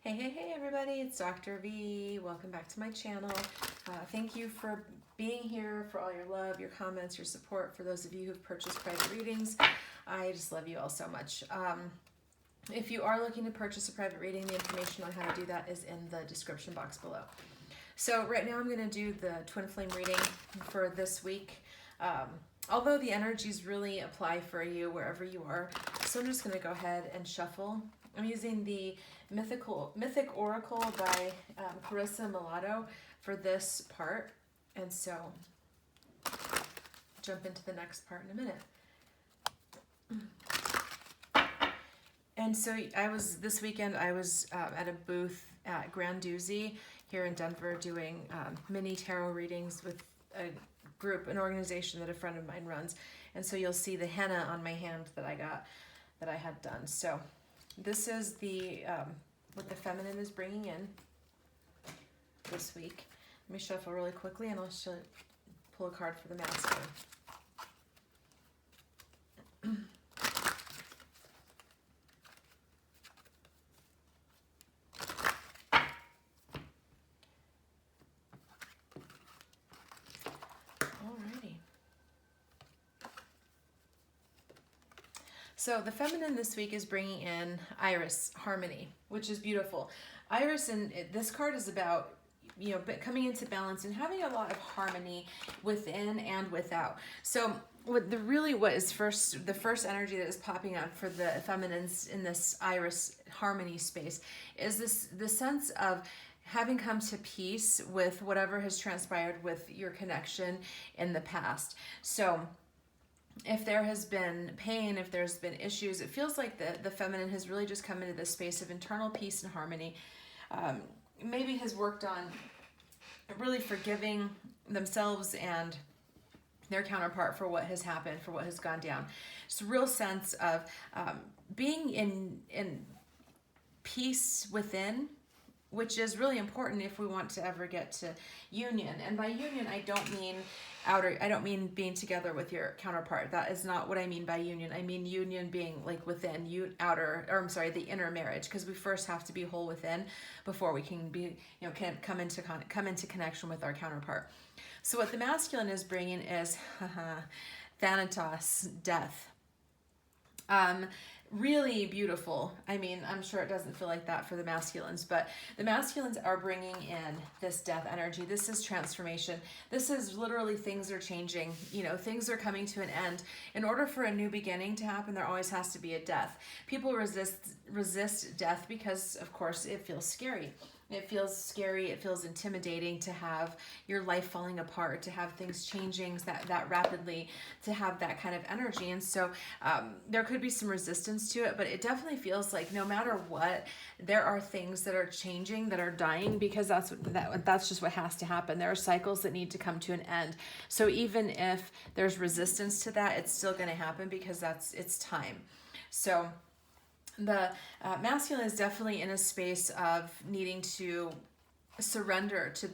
Hey everybody, it's Dr. V. Welcome back to my channel. Thank you for being here, for all your love, your comments, your support. For those of you who've purchased private readings, I just love you all so much. If you are looking to purchase a private reading, the information on how to do that is in the description box below. So right now I'm going to do the Twin Flame reading for this week. Although the energies really apply for you wherever you are, so I'm just going to go ahead and shuffle. I'm using the Mythic Oracle by Carissa Mulatto for this part, and so jump into the next part in a minute. And so this weekend I was at a booth at Grand Doozy here in Denver doing mini tarot readings with a group, an organization that a friend of mine runs. And so you'll see the henna on my hand that I had done. So this is the what the feminine is bringing in this week. Let me shuffle really quickly and I'll pull a card for the masculine. Alrighty. So the feminine this week is bringing in Iris, harmony, which is beautiful. Iris, and this card is about, coming into balance and having a lot of harmony within and without. So the first energy that is popping up for the feminines in this Iris harmony space is the sense of having come to peace with whatever has transpired with your connection in the past. So if there has been pain, if there's been issues, it feels like the feminine has really just come into this space of internal peace and harmony. Maybe has worked on really forgiving themselves and their counterpart for what has happened, for what has gone down. It's a real sense of being in peace within, which is really important if we want to ever get to union. And by union, I don't mean being together with your counterpart. That is not what I mean by union. I mean union being like within, the inner marriage, because we first have to be whole within before we can be, can come into connection with our counterpart. So what the masculine is bringing is Thanatos, death. Really beautiful. I mean, I'm sure it doesn't feel like that for the masculines, but the masculines are bringing in this death energy. This is transformation. This is literally things are changing. Things are coming to an end. In order for a new beginning to happen, there always has to be a death. People resist death because, of course, it feels scary. It feels scary, it feels intimidating to have your life falling apart, to have things changing that rapidly, to have that kind of energy. And so there could be some resistance to it, but it definitely feels like no matter what, there are things that are changing, that are dying, because that's just what has to happen. There are cycles that need to come to an end. So even if there's resistance to that, it's still going to happen because it's time. So the masculine is definitely in a space of needing to surrender to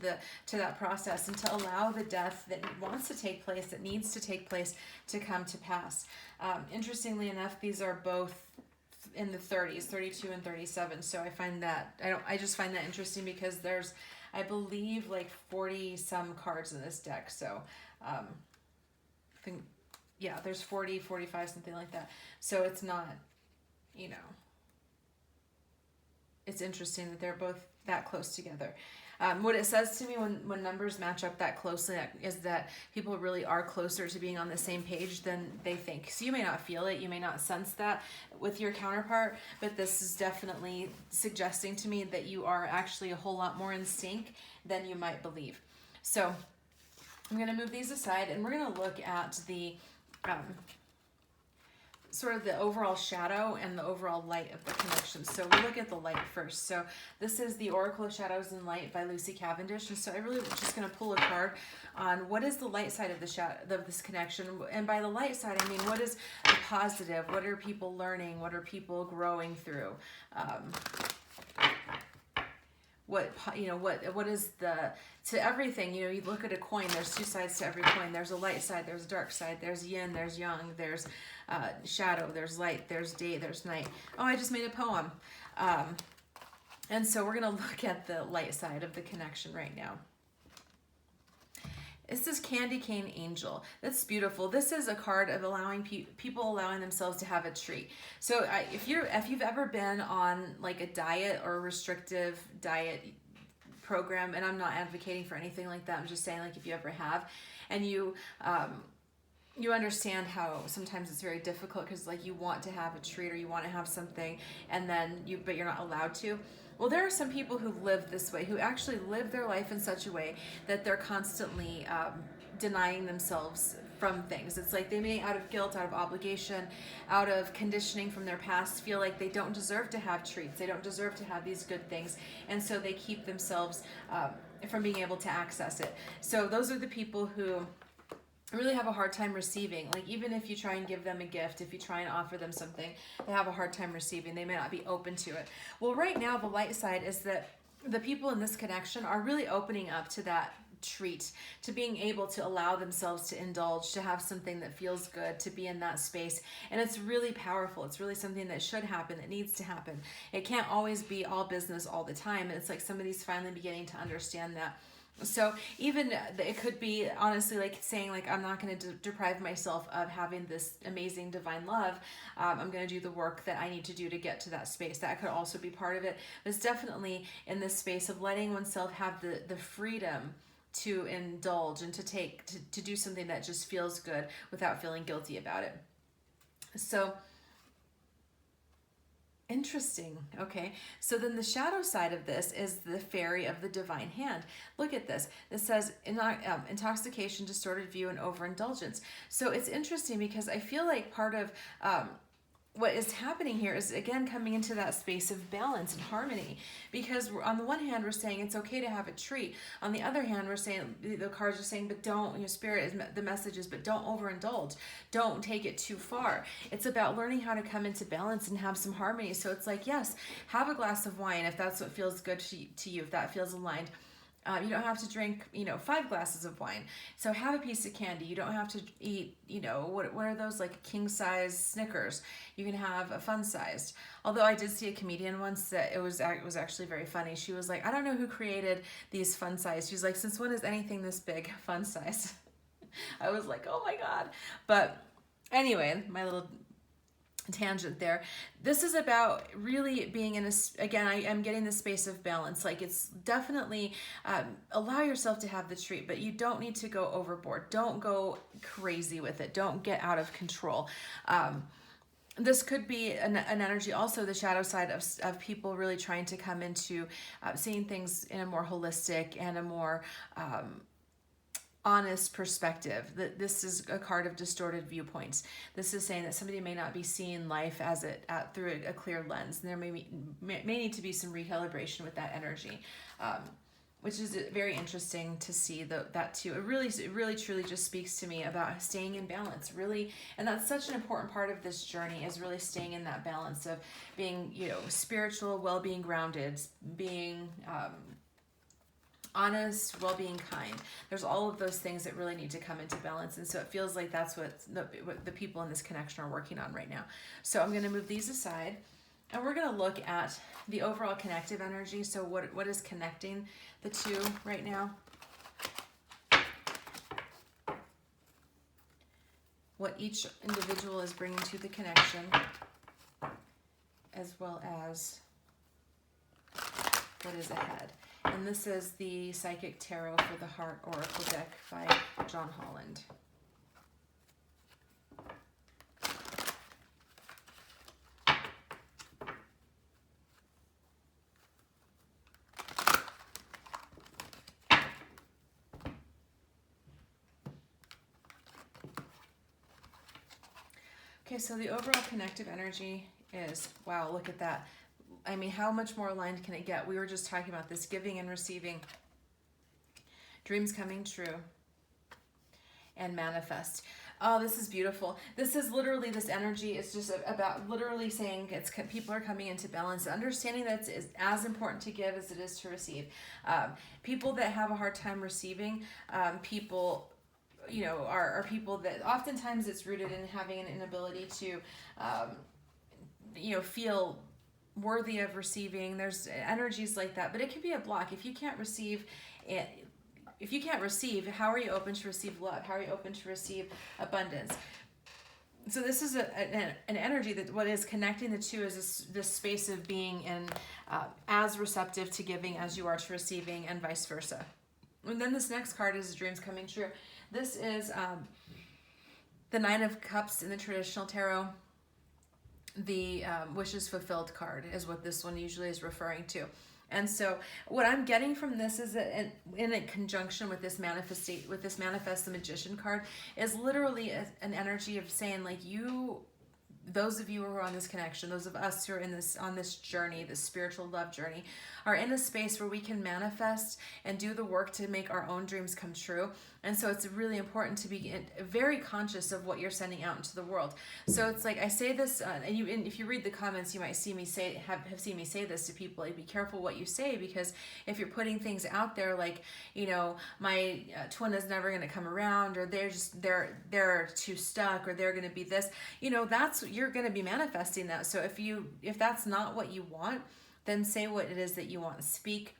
that process and to allow the death that wants to take place, that needs to take place, to come to pass. Interestingly enough, these are both in the 30s, 32 and 37. So I just find that interesting because there's, I believe, like 40 some cards in this deck. So I think, yeah, there's 40, 45, something like that. So it's not, it's interesting that they're both that close together. What it says to me when numbers match up that closely is that people really are closer to being on the same page than they think. So you may not feel it, you may not sense that with your counterpart, but this is definitely suggesting to me that you are actually a whole lot more in sync than you might believe. So I'm going to move these aside and we're going to look at the sort of the overall shadow and the overall light of the connection. So we'll look at the light first. So this is the Oracle of Shadows and Light by Lucy Cavendish. And so I really was just going to pull a card on what is the light side of this connection. And by the light side, I mean, what is the positive? What are people learning? What are people growing through? What is to everything, you look at a coin, there's two sides to every coin. There's a light side, there's a dark side, there's yin, there's yang, there's shadow, there's light, there's day, there's night. Oh, I just made a poem. And so we're going to look at the light side of the connection right now. It's this candy cane angel. That's beautiful. This is a card of allowing people allowing themselves to have a treat. So if you've ever been on like a diet or a restrictive diet program, and I'm not advocating for anything like that, I'm just saying, like, if you ever have, and you understand how sometimes it's very difficult because, like, you want to have a treat or you want to have something, and then but you're not allowed to. Well, there are some people who live this way, who actually live their life in such a way that they're constantly denying themselves from things. It's like they may, out of guilt, out of obligation, out of conditioning from their past, feel like they don't deserve to have treats. They don't deserve to have these good things. And so they keep themselves from being able to access it. So those are the people who really have a hard time receiving. Like, even if you try and give them a gift, if you try and offer them something, they have a hard time receiving. They may not be open to it. Well, right now, the light side is that the people in this connection are really opening up to that treat, to being able to allow themselves to indulge, to have something that feels good, to be in that space. And it's really powerful. It's really something that should happen, that needs to happen. It can't always be all business all the time. And it's like somebody's finally beginning to understand that. So even it could be honestly like saying, like, I'm not going to deprive myself of having this amazing divine love. I'm going to do the work that I need to do to get to that space. That could also be part of it. But it's definitely in this space of letting oneself have the freedom to indulge and to do something that just feels good without feeling guilty about it. So interesting. Okay. So then the shadow side of this is the fairy of the divine hand. Look at this. This says intoxication, distorted view, and overindulgence. So it's interesting because I feel like part of what is happening here is, again, coming into that space of balance and harmony, because on the one hand, we're saying it's okay to have a treat. On the other hand, we're saying, the cards are saying, but don't, spirit is the message is, but don't overindulge. Don't take it too far. It's about learning how to come into balance and have some harmony. So it's like, yes, have a glass of wine if that's what feels good to you, if that feels aligned. You don't have to drink, 5 glasses of wine. So have a piece of candy. You don't have to eat, what are those, like king size Snickers? You can have a fun sized. Although I did see a comedian once that it was actually very funny. She was like, I don't know who created these fun size. She's like, since when is anything this big fun size? I was like, oh my God. But anyway, my little tangent there. This is about really being in again, I am getting the space of balance. Like, it's definitely allow yourself to have the treat, but you don't need to go overboard. Don't go crazy with it. Don't get out of control. This could be an energy, also the shadow side of people really trying to come into seeing things in a more holistic and a more honest perspective. That this is a card of distorted viewpoints. This is saying that somebody may not be seeing life as through a clear lens, and there may need to be some recalibration with that energy, which is very interesting to see that too. It really truly just speaks to me about staying in balance, really. And that's such an important part of this journey, is really staying in that balance of being, spiritual, well-being, grounded, being honest, well-being, kind. There's all of those things that really need to come into balance. And so it feels like that's what the people in this connection are working on right now. So I'm going to move these aside, and we're going to look at the overall connective energy. So what is connecting the two right now? What each individual is bringing to the connection, as well as what is ahead. And this is the Psychic Tarot for the Heart Oracle deck by John Holland. Okay, so the overall connective energy is, wow, look at that. I mean, how much more aligned can it get? We were just talking about this, giving and receiving, dreams coming true, and manifest. Oh, this is beautiful. This is literally, this energy is just about literally saying people are coming into balance, understanding that it's as important to give as it is to receive. People that have a hard time receiving, people are people that oftentimes it's rooted in having an inability to, feel worthy of receiving. There's energies like that, but it can be a block. If you can't receive it, if you can't receive, how are you open to receive love? How are you open to receive abundance? So this is an energy that what is connecting the two is this space of being in as receptive to giving as you are to receiving, and vice versa. And then this next card is dreams coming true. This is the Nine of Cups in the traditional tarot. The wishes fulfilled card is what this one usually is referring to. And so what I'm getting from this is that in a conjunction with this manifest the Magician card is literally an energy of saying, like, those of you who are on this connection, those of us who are on this journey, this spiritual love journey, are in a space where we can manifest and do the work to make our own dreams come true. And so it's really important to be very conscious of what you're sending out into the world. So it's like I say this, and if you read the comments, you might see me have seen me say this to people, like, be careful what you say, because if you're putting things out there like, my twin is never going to come around, or they're too stuck, or they're going to be this, you're going to be manifesting that. So if that's not what you want, then say what it is that you want. Speak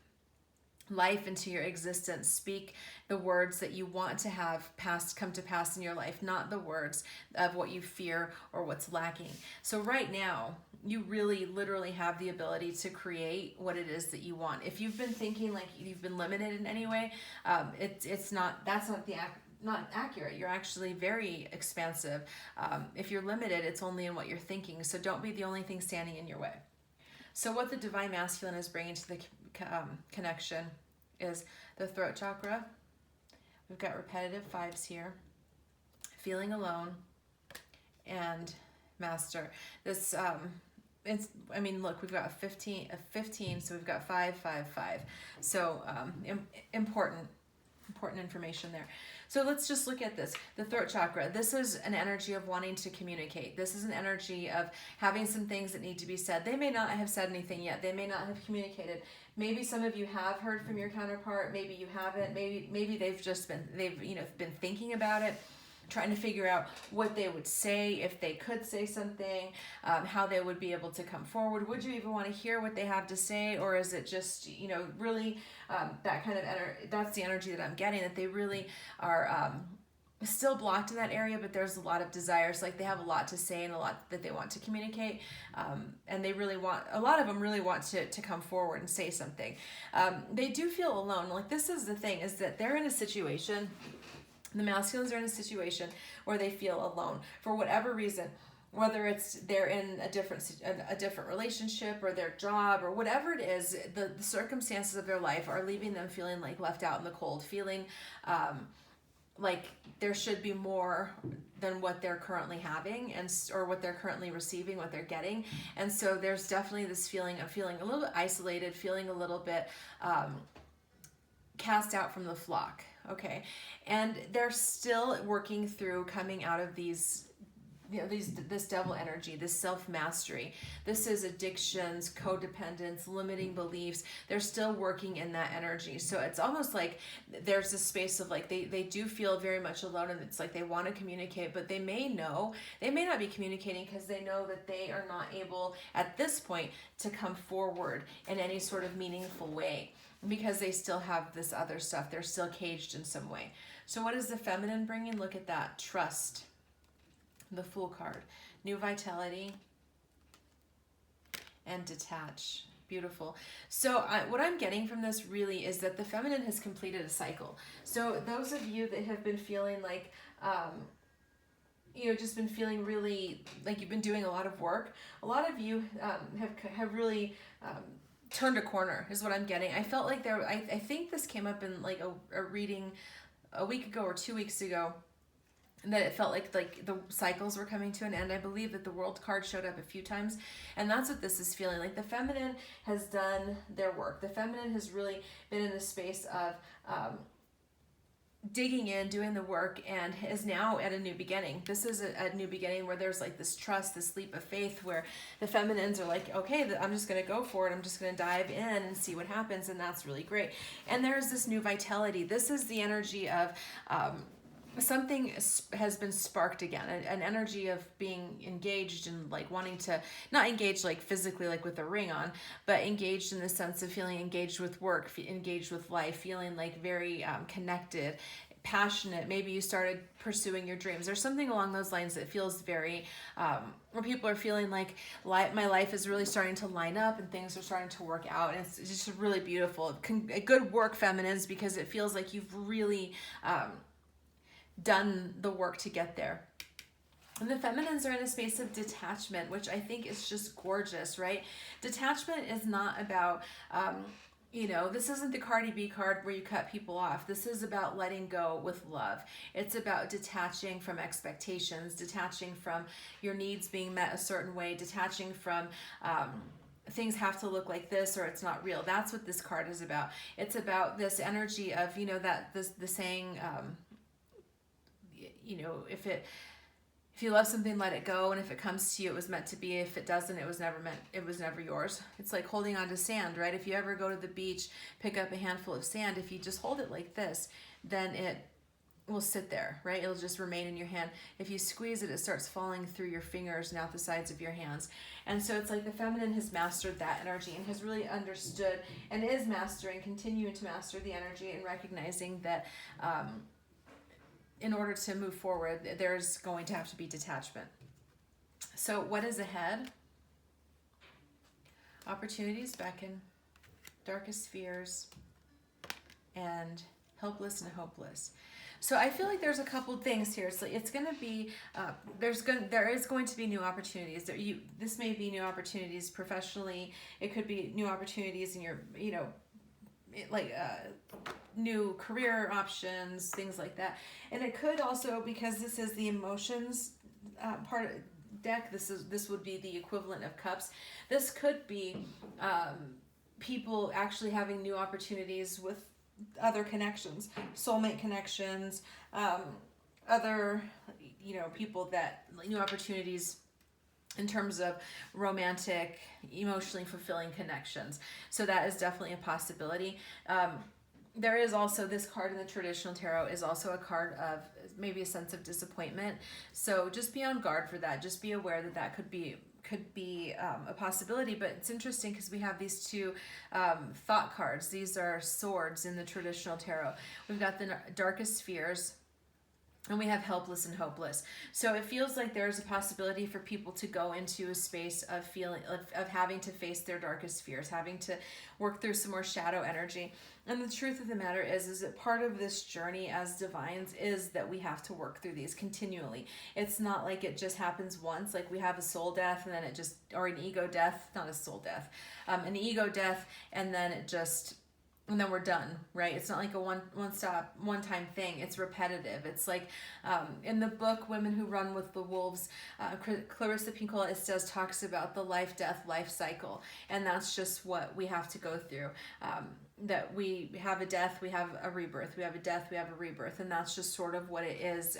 life into your existence. Speak the words that you want to have come to pass in your life, not the words of what you fear or what's lacking. So right now, you really literally have the ability to create what it is that you want. If you've been thinking like you've been limited in any way, that's not accurate. You're actually very expansive. If you're limited, it's only in what you're thinking. So don't be the only thing standing in your way. So what the Divine Masculine is bringing to the connection is the Throat Chakra. We've got repetitive fives here, feeling alone, and Master. This, look, we've got a 15, so we've got 5, 5, 5. So important information there. So let's just look at this. The Throat Chakra, this is an energy of wanting to communicate. This is an energy of having some things that need to be said. They may not have said anything yet. They may not have communicated. Maybe some of you have heard from your counterpart. Maybe you haven't. Maybe they've been thinking about it, trying to figure out what they would say if they could say something, how they would be able to come forward. Would you even want to hear what they have to say, or is it just, really that kind of that's the energy that I'm getting, that they really are still blocked in that area, but there's a lot of desires, like they have a lot to say and a lot that they want to communicate, and a lot of them really want to come forward and say something. They do feel alone. Like, this is the thing, is that they're in a situation, the masculines are in a situation where they feel alone for whatever reason, whether it's they're in a different relationship or their job or whatever it is. The circumstances of their life are leaving them feeling like left out in the cold, feeling like there should be more than what they're currently having, or what they're currently receiving, what they're getting. And so there's definitely this feeling of feeling a little bit isolated, feeling a little bit cast out from the flock. Okay, and they're still working through coming out of this devil energy, this self-mastery. This is addictions, codependence, limiting beliefs. They're still working in that energy. So it's almost like there's a space of like, they do feel very much alone, and it's like they want to communicate, but they may not be communicating because they know that they are not able at this point to come forward in any sort of meaningful way, because they still have this other stuff. They're still caged in some way. So what is the feminine bringing? Look at that. Trust. The Fool card. New vitality. And detach. Beautiful. So what I'm getting from this really is that the feminine has completed a cycle. So those of you that have been feeling like, just been feeling really like you've been doing a lot of work, a lot of you have really turned a corner, is what I'm getting. I felt like I think this came up in like a reading a week ago or 2 weeks ago, and that it felt like the cycles were coming to an end. I believe that the World card showed up a few times, and that's what this is feeling like. The feminine has done their work. The feminine has really been in a space of digging in, doing the work, and is now at a new beginning. This is a new beginning where there's like this trust, this leap of faith, where the feminines are like, okay, I'm just going to go for it. I'm just going to dive in and see what happens. And that's really great. And there's this new vitality. This is the energy of something has been sparked again, an energy of being engaged and like wanting to, not engaged like physically like with a ring on, but engaged in the sense of feeling engaged with work, engaged with life, feeling like very connected, passionate. Maybe you started pursuing your dreams. There's something along those lines that feels very where people are feeling like my life is really starting to line up and things are starting to work out, and it's just really beautiful. Good work, feminines, because it feels like you've really done the work to get there. And the feminines are in a space of detachment, which I think is just gorgeous, right? Detachment is not about, this isn't the Cardi B card where you cut people off. This is about letting go with love. It's about detaching from expectations, detaching from your needs being met a certain way, detaching from things have to look like this or it's not real. That's what this card is about. It's about this energy of, the saying, if you love something, let it go, and if it comes to you, it was meant to be. If it doesn't, it was never yours. It's like holding on to sand, right? If you ever go to the beach, pick up a handful of sand, if you just hold it like this, then it will sit there, right? It'll just remain in your hand. If you squeeze it, it starts falling through your fingers and out the sides of your hands. And so it's like the feminine has mastered that energy and has really understood and is mastering, continuing to master the energy, and recognizing that in order to move forward, there's going to have to be detachment. So what is ahead? Opportunities beckon, darkest fears, and helpless and hopeless. So I feel like there's a couple things here. So it's going to be, there is going to be new opportunities. This may be new opportunities professionally. It could be new opportunities in your, new career options, things like that. And it could also, because this is the emotions part of deck, this would be the equivalent of cups. This could be people actually having new opportunities with other connections, soulmate connections, other people that new opportunities in terms of romantic, emotionally fulfilling connections. So that is definitely a possibility. There is also, this card in the traditional tarot is also a card of maybe a sense of disappointment. So just be on guard for that. Just be aware that could be a possibility. But it's interesting because we have these two thought cards. These are swords in the traditional tarot. We've got the darkest fears, and we have helpless and hopeless. So it feels like there's a possibility for people to go into a space of feeling of having to face their darkest fears, having to work through some more shadow energy. And the truth of the matter is that part of this journey as divines is that we have to work through these continually. It's not like it just happens once, like we have a soul death and then it just, or an ego death, not a soul death, an ego death, and then we're done, right? It's not like a one-time thing. It's repetitive. It's like in the book Women Who Run with the Wolves, Clarissa Pinkola Estes talks about the life-death life cycle, and that's just what we have to go through. That we have a death, we have a rebirth. We have a death, we have a rebirth, and that's just sort of what it is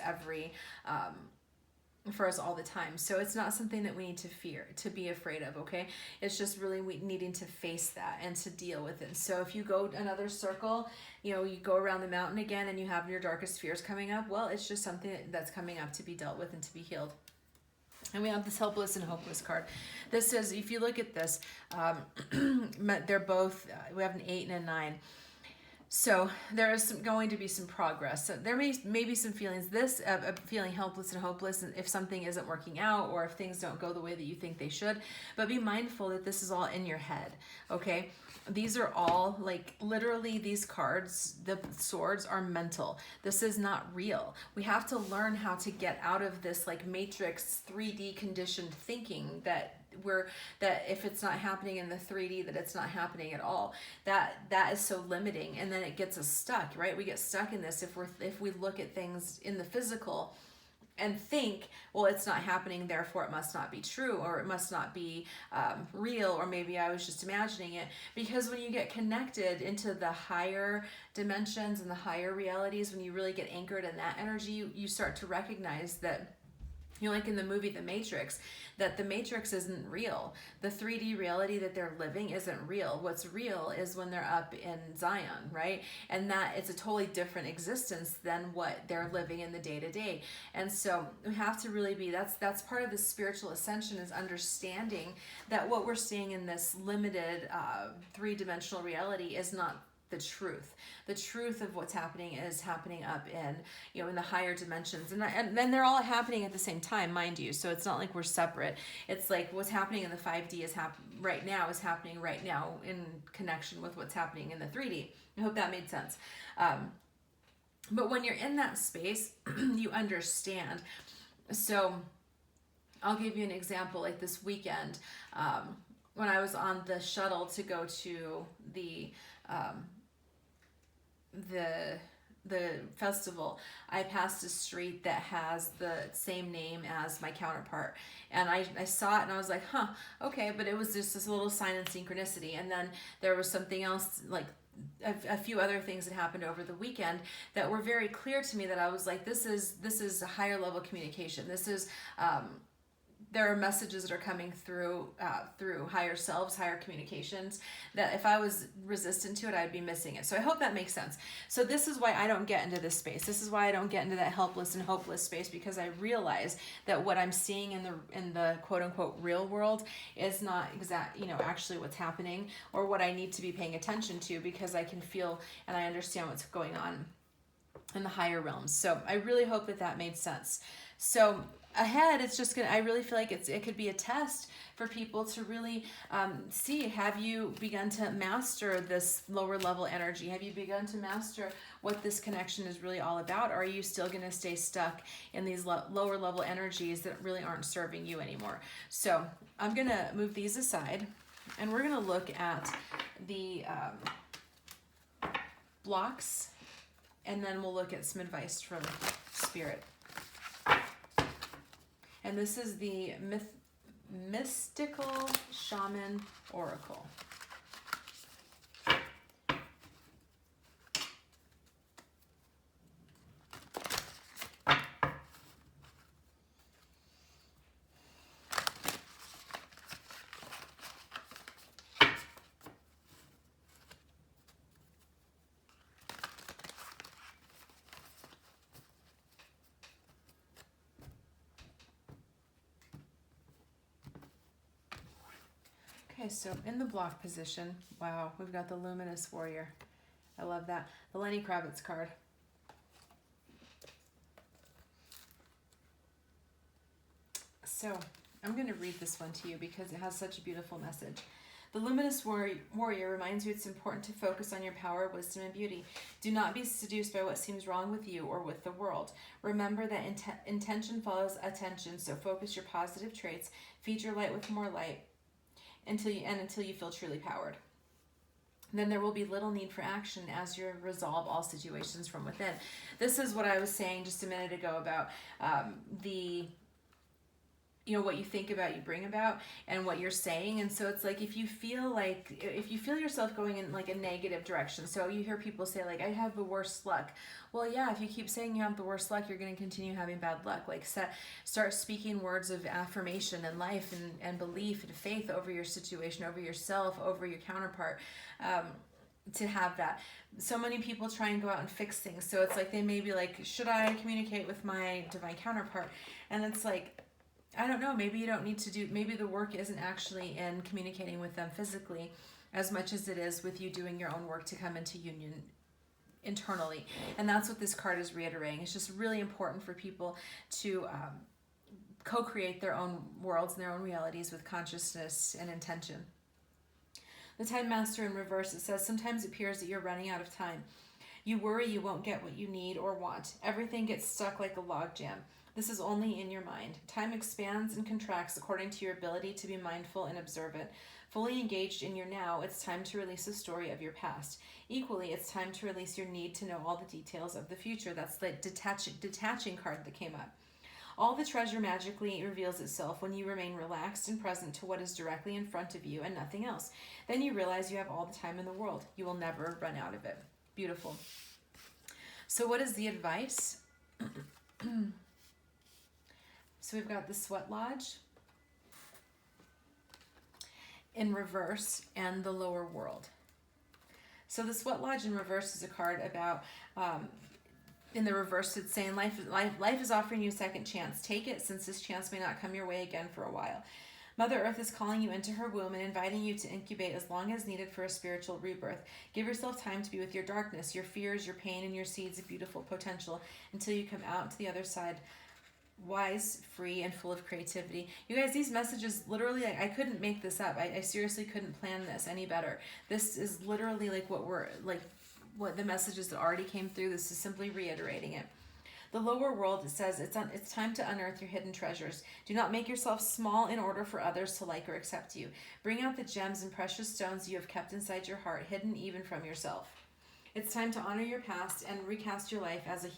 for us all the time. So it's not something that we need to fear, to be afraid of, okay? It's just really needing to face that and to deal with it. So if you go another circle, you go around the mountain again and you have your darkest fears coming up, well, it's just something that's coming up to be dealt with and to be healed. And we have this helpless and hopeless card. This is, if you look at this, they're both, we have an 8 and a 9. So there is going to be some progress. So there may be some feelings, feeling helpless and hopeless if something isn't working out or if things don't go the way that you think they should. But be mindful that this is all in your head, okay? These are all, like, literally these cards, the swords are mental. This is not real. We have to learn how to get out of this, like, matrix 3D conditioned thinking that if it's not happening in the 3D, that it's not happening at all. That is so limiting, and then it gets us stuck, right? We get stuck in this if we look at things in the physical and think, well, it's not happening, therefore it must not be true, or it must not be real, or maybe I was just imagining it. Because when you get connected into the higher dimensions and the higher realities, when you really get anchored in that energy, you start to recognize that like in the movie The Matrix, that the Matrix isn't real. The 3D reality that they're living isn't real. What's real is when they're up in Zion, right? And that it's a totally different existence than what they're living in the day-to-day. And so we have to really be, that's part of the spiritual ascension, is understanding that what we're seeing in this limited three-dimensional reality is not the truth. The truth of what's happening is happening up in, in the higher dimensions. And then they're all happening at the same time, mind you. So it's not like we're separate. It's like what's happening in the 5D is happening right now in connection with what's happening in the 3D. I hope that made sense. But when you're in that space, you understand. So I'll give you an example. Like this weekend, when I was on the shuttle to go to the festival, I passed a street that has the same name as my counterpart, and I saw it and I was like, okay, but it was just this little sign in synchronicity. And then there was something else, like a few other things that happened over the weekend that were very clear to me, that I was like, this is a higher level communication. This is there are messages that are coming through higher selves, higher communications, that if I was resistant to it, I'd be missing it. So I hope that makes sense. So this is why I don't get into this space. This is why I don't get into that helpless and hopeless space, because I realize that what I'm seeing in the quote unquote real world is not actually what's happening, or what I need to be paying attention to, because I can feel and I understand what's going on in the higher realms. So I really hope that made sense. So ahead, it's just I really feel like it could be a test for people to really see, have you begun to master this lower level energy? Have you begun to master what this connection is really all about? Or are you still going to stay stuck in these lower level energies that really aren't serving you anymore? So I'm going to move these aside, and we're going to look at the blocks, and then we'll look at some advice from Spirit. And this is the Mystical Shaman Oracle. Okay, so in the block position, wow, we've got the Luminous Warrior. I love that. The Lenny Kravitz card. So I'm going to read this one to you because it has such a beautiful message. The Luminous Warrior reminds you it's important to focus on your power, wisdom, and beauty. Do not be seduced by what seems wrong with you or with the world. Remember that intention follows attention, so focus your positive traits, feed your light with more light, until you feel truly powered. Then there will be little need for action as you resolve all situations from within. This is what I was saying just a minute ago about what you think about, you bring about, and what you're saying. And so it's like, if you feel yourself going in like a negative direction, so you hear people say like, I have the worst luck. Well, yeah, if you keep saying you have the worst luck, you're going to continue having bad luck. Like start speaking words of affirmation and life and belief and faith over your situation, over yourself, over your counterpart. To have that. So many people try and go out and fix things. So it's like, they may be like, should I communicate with my divine counterpart? And it's like, I don't know, maybe you don't need to maybe the work isn't actually in communicating with them physically as much as it is with you doing your own work to come into union internally. And that's what this card is reiterating. It's just really important for people to co-create their own worlds and their own realities with consciousness and intention. The Time Master in reverse, it says, sometimes it appears that you're running out of time. You worry you won't get what you need or want. Everything gets stuck like a log jam. This is only in your mind. Time expands and contracts according to your ability to be mindful and observant. Fully engaged in your now, it's time to release a story of your past. Equally, it's time to release your need to know all the details of the future. That's the detaching card that came up. All the treasure magically reveals itself when you remain relaxed and present to what is directly in front of you and nothing else. Then you realize you have all the time in the world. You will never run out of it. Beautiful. So what is the advice? So we've got the Sweat Lodge in reverse and the Lower World. So the Sweat Lodge in reverse is a card about, in the reverse it's saying life is offering you a second chance. Take it, since this chance may not come your way again for a while. Mother Earth is calling you into her womb and inviting you to incubate as long as needed for a spiritual rebirth. Give yourself time to be with your darkness, your fears, your pain, and your seeds of beautiful potential until you come out to the other side wise, free, and full of creativity. You guys, these messages, literally, I couldn't make this up. I seriously couldn't plan this any better. This is literally like what the messages that already came through. This is simply reiterating it. The Lower World, it says, it's time to unearth your hidden treasures. Do not make yourself small in order for others to like or accept you. Bring out the gems and precious stones you have kept inside your heart, hidden even from yourself. It's time to honor your past and recast your life as a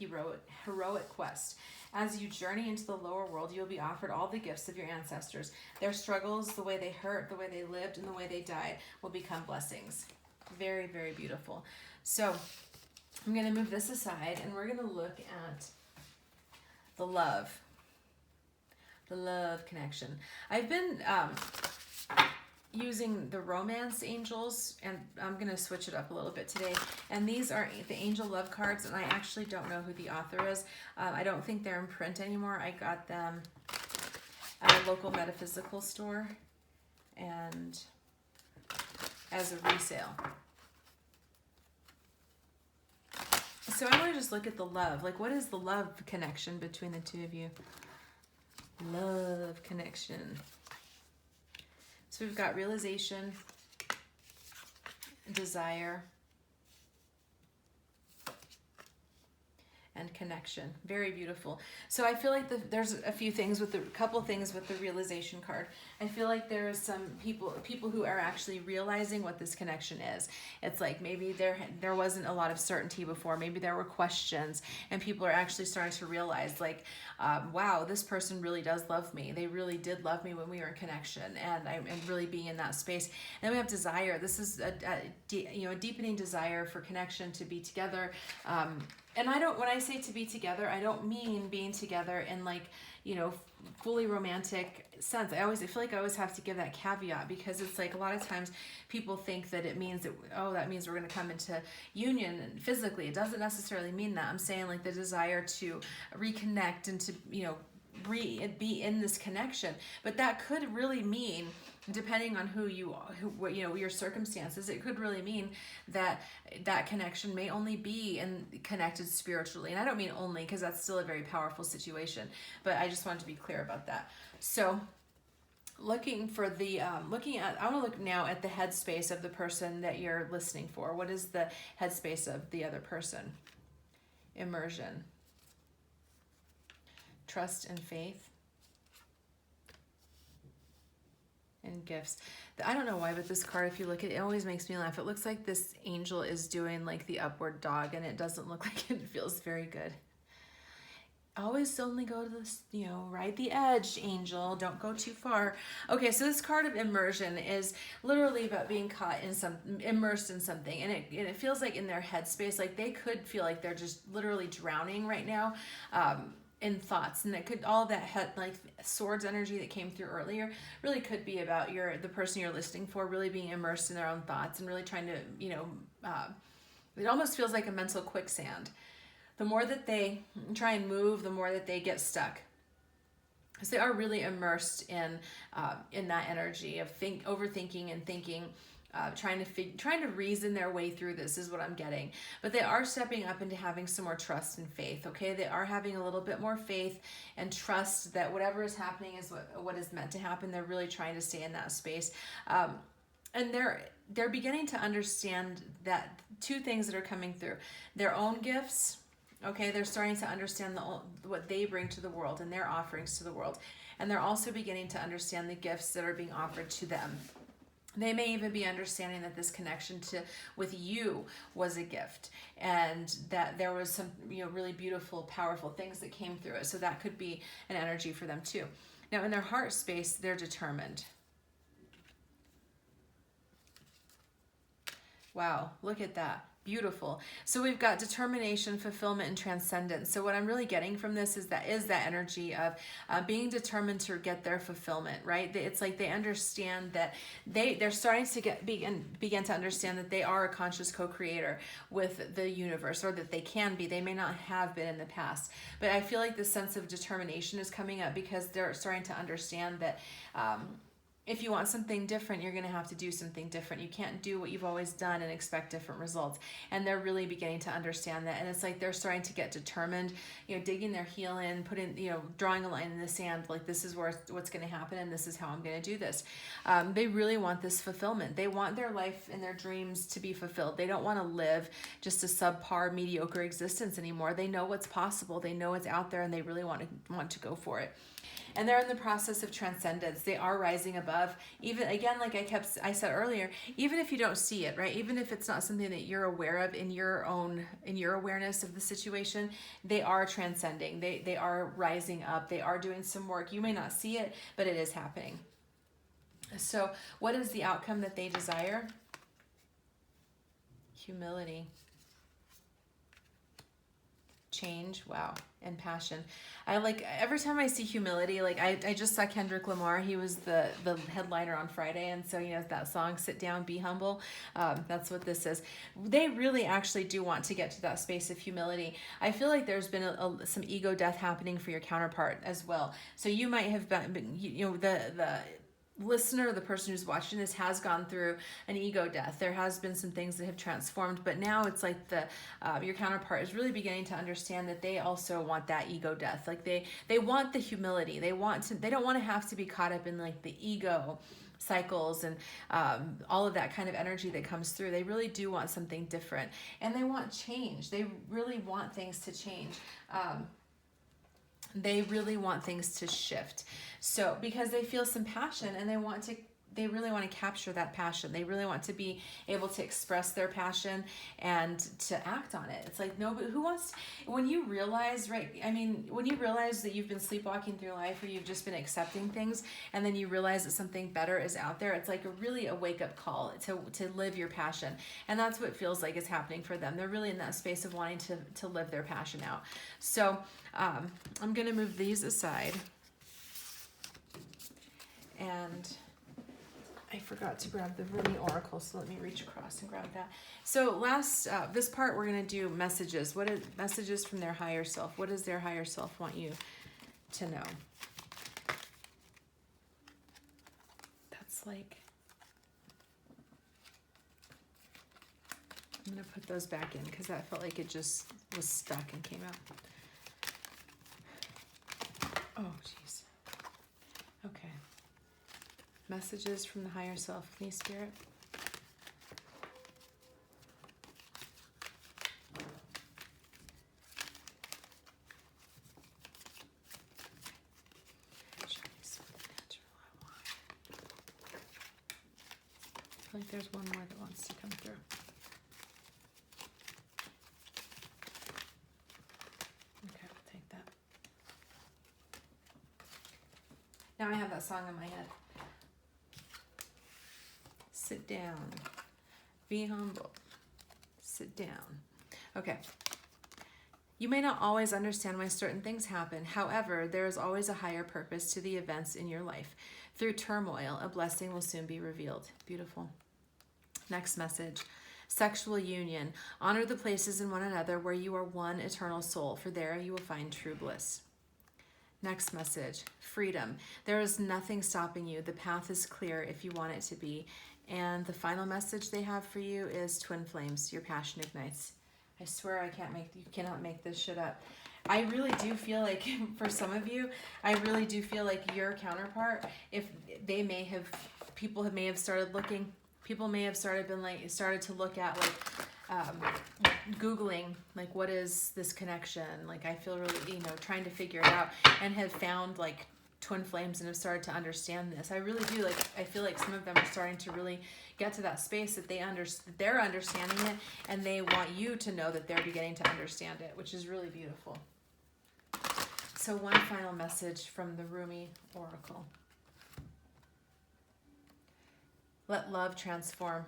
heroic quest. As you journey into the lower world, you'll be offered all the gifts of your ancestors. Their struggles, the way they hurt, the way they lived, and the way they died will become blessings. Very, very beautiful. So I'm going to move this aside, and we're going to look at the love connection. I've been using the romance angels, and I'm going to switch it up a little bit today. And these are the angel love cards, and I actually don't know who the author is. I don't think they're in print anymore. I got them at a local metaphysical store and as a resale. So I want to just look at the love. Like, what is the love connection between the two of you? Love connection. So we've got realization, desire, and connection. Very beautiful. So I feel like there's a few things with couple things with the realization card. I feel like there's some people who are actually realizing what this connection is. It's like maybe there wasn't a lot of certainty before. Maybe there were questions, and people are actually starting to realize, like, wow, this person really does love me. They really did love me when we were in connection, and I'm really being in that space. And then we have desire. This is a deepening desire for connection, to be together. And when I say to be together, I don't mean being together in fully romantic sense. I feel like I always have to give that caveat, because it's like a lot of times people think that it means that means we're going to come into union physically. It doesn't necessarily mean that. I'm saying like the desire to reconnect and to, be in this connection. But that could really mean, depending on who you are, your circumstances, it could really mean that connection may only be connected spiritually. And I don't mean only, because that's still a very powerful situation, but I just wanted to be clear about that. So I want to look now at the headspace of the person that you're listening for. What is the headspace of the other person? Immersion, trust and faith, and gifts. I don't know why, but this card, if you look at it, it always makes me laugh. It looks like this angel is doing like the upward dog, and it doesn't look like it feels very good. Always only go to this, ride the edge, angel. Don't go too far. Okay, so this card of immersion is literally about being immersed in something, and it feels like in their headspace, like they could feel like they're just literally drowning right now. In thoughts, and that could, all that like swords energy that came through earlier really could be about the person you're listening for really being immersed in their own thoughts and really trying to, it almost feels like a mental quicksand. The more that they try and move, the more that they get stuck, because they are really immersed in that energy of overthinking and thinking. Trying to reason their way through this is what I'm getting. But they are stepping up into having some more trust and faith, okay? They are having a little bit more faith and trust that whatever is happening is what is meant to happen. They're really trying to stay in that space. And they're beginning to understand that two things that are coming through. Their own gifts, okay? They're starting to understand what they bring to the world and their offerings to the world. And they're also beginning to understand the gifts that are being offered to them. They may even be understanding that this connection with you was a gift, and that there was some really beautiful, powerful things that came through it. So that could be an energy for them too. Now, in their heart space, they're determined. Wow, look at that. Beautiful. So we've got determination, fulfillment, and transcendence. So what I'm really getting from this is that energy of being determined to get their fulfillment, right? It's like they understand that they're starting to begin to understand that they are a conscious co-creator with the universe, or that they can be. They may not have been in the past, but I feel like this sense of determination is coming up because they're starting to understand that if you want something different, you're going to have to do something different. You can't do what you've always done and expect different results. And they're really beginning to understand that. And it's like they're starting to get determined, digging their heel in, drawing a line in the sand, like this is what's going to happen and this is how I'm going to do this. They really want this fulfillment. They want their life and their dreams to be fulfilled. They don't want to live just a subpar, mediocre existence anymore. They know what's possible. They know it's out there, and they really want to go for it. And they're in the process of transcendence. They are rising above. Even again, like I said earlier, even if you don't see it, right? Even if it's not something that you're aware of in your awareness of the situation, they are transcending. They are rising up. They are doing some work. You may not see it, but it is happening. So what is the outcome that they desire? Humility. Change, wow, and passion. I like, every time I see humility, like I just saw Kendrick Lamar. He was the headliner on Friday, and so that song "Sit Down, Be Humble." That's what this is. They really actually do want to get to that space of humility. I feel like there's been some ego death happening for your counterpart as well. So you might have been, the listener, the person who's watching this, has gone through an ego death. There has been some things that have transformed, but now it's like your counterpart is really beginning to understand that they also want that ego death. Like they want the humility. They don't want to have to be caught up in like the ego cycles and all of that kind of energy that comes through. They really do want something different, and they want change. They really want things to change. They really want things to shift. So because they feel some passion, and they really want to capture that passion. They really want to be able to express their passion and to act on it. It's like, nobody who wants, when you realize, right? I mean, when you realize that you've been sleepwalking through life, or you've just been accepting things, and then you realize that something better is out there, it's like a wake-up call to live your passion. And that's what it feels like is happening for them. They're really in that space of wanting to live their passion out. So I'm going to move these aside. And I forgot to grab the Rumi Oracle, so let me reach across and grab that. So this part we're going to do messages. What are messages from their higher self? What does their higher self want you to know? That's like, I'm going to put those back in because that felt like it just was stuck and came out. Oh, jeez. Okay. Messages from the higher self, please, Spirit. I feel like there's one more that wants to come through. Okay, I'll take that. Now I have that song in my head. Sit down. Be humble. Sit down. Okay. You may not always understand why certain things happen. However, there is always a higher purpose to the events in your life. Through turmoil, a blessing will soon be revealed. Beautiful. Next message. Sexual union. Honor the places in one another where you are one eternal soul, for there you will find true bliss. Next message. Freedom. There is nothing stopping you. The path is clear if you want it to be. And the final message they have for you is twin flames. Your passion ignites. I swear you cannot make this shit up. I really do feel like, for some of you, I really do feel like your counterpart, if they may have, people may have started looking, people may have started to look at Googling, like, what is this connection? Like, I feel really, trying to figure it out, and have found like twin flames and have started to understand this. I really do, I feel like some of them are starting to really get to that space that they're understanding it, and they want you to know that they're beginning to understand it, which is really beautiful. So one final message from the Rumi Oracle. Let love transform.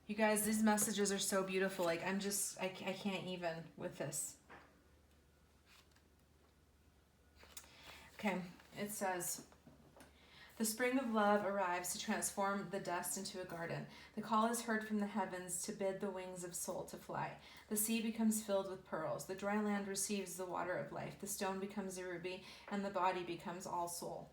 You guys, these messages are so beautiful. Like, I can't even with this. Okay, it says, the spring of love arrives to transform the dust into a garden. The call is heard from the heavens to bid the wings of soul to fly. The sea becomes filled with pearls. The dry land receives the water of life. The stone becomes a ruby, and the body becomes all soul.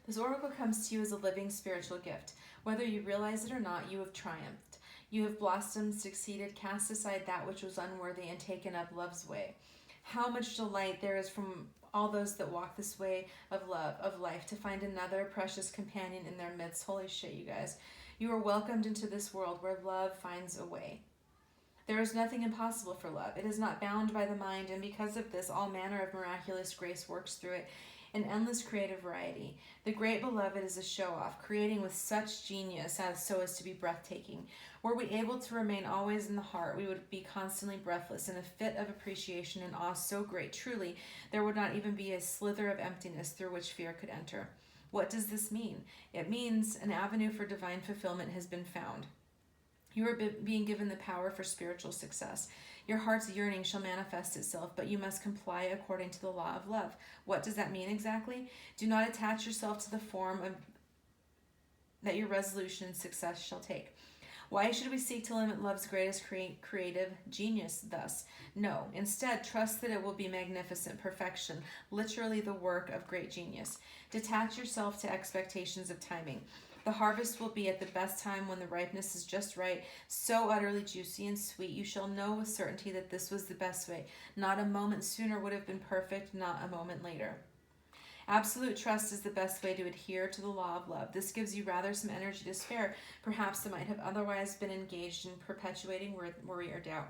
This oracle comes to you as a living spiritual gift. Whether you realize it or not, you have triumphed. You have blossomed, succeeded, cast aside that which was unworthy, and taken up love's way. How much delight there is from all those that walk this way of love, of life, to find another precious companion in their midst. Holy shit, you guys. You are welcomed into this world where love finds a way. There is nothing impossible for love. It is not bound by the mind, and because of this, all manner of miraculous grace works through it in endless creative variety. The great beloved is a show-off, creating with such genius so as to be breathtaking. Were we able to remain always in the heart, we would be constantly breathless in a fit of appreciation and awe so great. Truly, there would not even be a slither of emptiness through which fear could enter. What does this mean? It means an avenue for divine fulfillment has been found. You are being given the power for spiritual success. Your heart's yearning shall manifest itself, but you must comply according to the law of love. What does that mean exactly? Do not attach yourself to the form that your resolution and success shall take. Why should we seek to limit love's greatest creative genius thus? No, instead, trust that it will be magnificent perfection, literally the work of great genius. Detach yourself to expectations of timing. The harvest will be at the best time when the ripeness is just right, so utterly juicy and sweet. You shall know with certainty that this was the best way. Not a moment sooner would have been perfect, not a moment later. Absolute trust is the best way to adhere to the law of love. This gives you rather some energy to spare, perhaps that might have otherwise been engaged in perpetuating worry or doubt.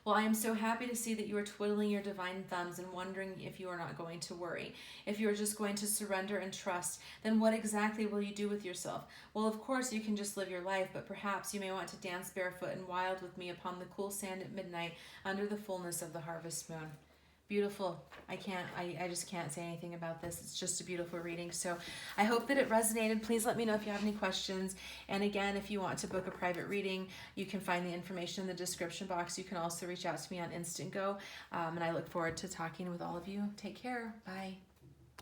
Well, I am so happy to see that you are twiddling your divine thumbs and wondering if you are not going to worry. If you are just going to surrender and trust, then what exactly will you do with yourself? Well, of course, you can just live your life, but perhaps you may want to dance barefoot and wild with me upon the cool sand at midnight under the fullness of the harvest moon. Beautiful. I just can't say anything about this. It's just a beautiful reading. So I hope that it resonated. Please let me know if you have any questions. And again, if you want to book a private reading, you can find the information in the description box. You can also reach out to me on Instant Go. And I look forward to talking with all of you. Take care. Bye.